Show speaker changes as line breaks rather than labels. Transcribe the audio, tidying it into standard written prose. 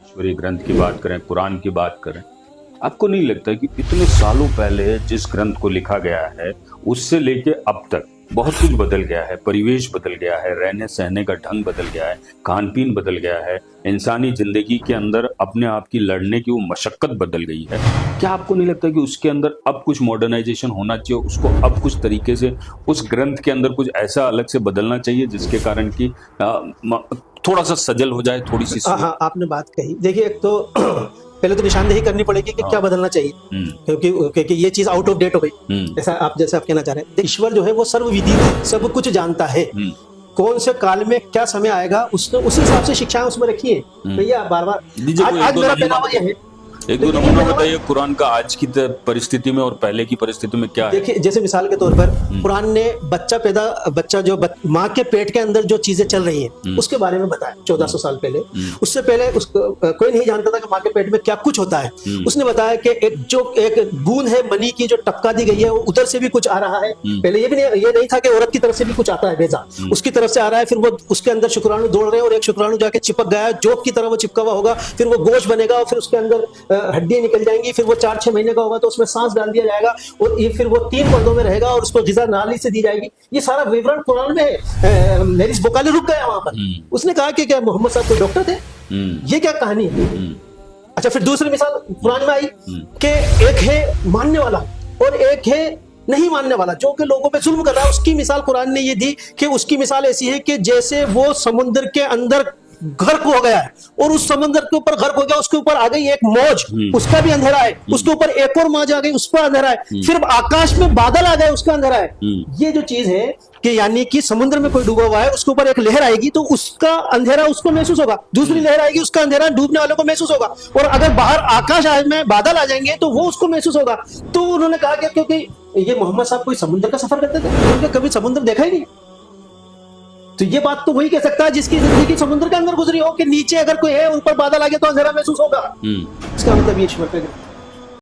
ईश्वरीय ग्रंथ की बात करें, कुरान की बात करें, आपको नहीं लगता कि इतने सालों पहले जिस ग्रंथ को लिखा गया है उससे लेके अब तक बहुत कुछ बदल गया है, परिवेश बदल गया है, रहने सहने का ढंग बदल गया है, खान पीन बदल गया है, इंसानी जिंदगी के अंदर अपने आप की लड़ने की वो मशक्कत बदल गई है। क्या आपको नहीं लगता कि उसके अंदर अब कुछ मॉडर्नाइजेशन होना चाहिए, उसको अब कुछ तरीके से उस ग्रंथ के अंदर कुछ ऐसा अलग से बदलना चाहिए जिसके कारण कि थोड़ा सा सजल हो जाए, थोड़ी सी
हाँ, आपने बात कही। देखिए, एक तो पहले तो निशानदेही करनी पड़ेगी कि क्या बदलना चाहिए, क्योंकि ये चीज आउट ऑफ डेट हो गई। जैसे आप कहना चाह रहे हैं, ईश्वर जो है वो सर्वविदित है, सब कुछ जानता है। कौन से काल में क्या समय आएगा उसने उसी हिसाब से शिक्षाएं उसमें रखी है। भैया बार बार आज मेरा पहनावा यह है।
एक दो नमूना बताइए कुरान का आज की परिस्थिति में और पहले की परिस्थिति में क्या है?
देखिए, जैसे मिसाल के तौर पर कुरान ने बच्चा जो माँ के पेट के अंदर जो चीजें चल रही हैं उसके बारे में बताया 1400 साल पहले। उससे पहले कोई नहीं जानता था कि माँ के पेट में क्या कुछ होता है। उसने बताया कि एक बूंद है मनी की जो टपका दी गई है, वो उधर से भी कुछ आ रहा है। पहले ये नहीं था कि औरत की तरफ से भी कुछ आता है, भेजा उसकी तरफ से आ रहा है, फिर वो उसके अंदर शुक्राणु दौड़ रहे हैं और एक शुक्राणु जाके चिपक गया, जोक की तरह वो चिपका हुआ होगा, फिर वो गोश्त बनेगा और फिर उसके अंदर हड्डियां निकल जाएंगी, फिर वो 4-6 महीने का होगा तो उसमें सांस डाल दिया जाएगा और ये फिर वो 3 पर्दों में रहेगा और उसको ग़िज़ा नाली से दी जाएगी। ये सारा विवरण कुरान में है। मेरी बुखारी रुक गया वहां पर। उसने कहा कि क्या मोहम्मद साहब कोई डॉक्टर थे? ये क्या कहानी है? अच्छा, फिर दूसरी मिसाल कुरान में आई कि एक है मानने वाला और एक है नहीं मानने वाला, जो कि लोगों पे जुल्म कर रहा है। उसकी मिसाल कुरान ने ये दी कि उसकी मिसाल ऐसी है कि जैसे वो समुद्र के अंदर गर्क हो गया है और उस समुद्र के ऊपर गर्क हो गया, उसके ऊपर आ गई एक मौज, उसका भी अंधेरा है, उसके ऊपर एक और मौज आ गई, उस पर अंधेरा है, फिर आकाश में बादल आ गए, उसका अंधेरा है। ये जो चीज है कि यानी कि समुद्र में कोई डूबा हुआ है, उसके ऊपर एक लहर आएगी तो उसका अंधेरा उसको महसूस होगा, दूसरी लहर आएगी उसका अंधेरा डूबने वालों को महसूस होगा, और अगर बाहर आकाश में बादल आ जाएंगे तो वो उसको महसूस होगा। तो उन्होंने कहा कि क्योंकि ये मोहम्मद साहब कोई समुद्र का सफर करते थे, उन्होंने कभी समुद्र देखा ही नहीं। तो ये बात तो वही कह सकता है जिसकी जिंदगी समुद्र के अंदर गुजरी हो कि नीचे अगर कोई है, ऊपर बादल आ गया तो अंधेरा महसूस होगा। इसका मतलब ये ईश्वर का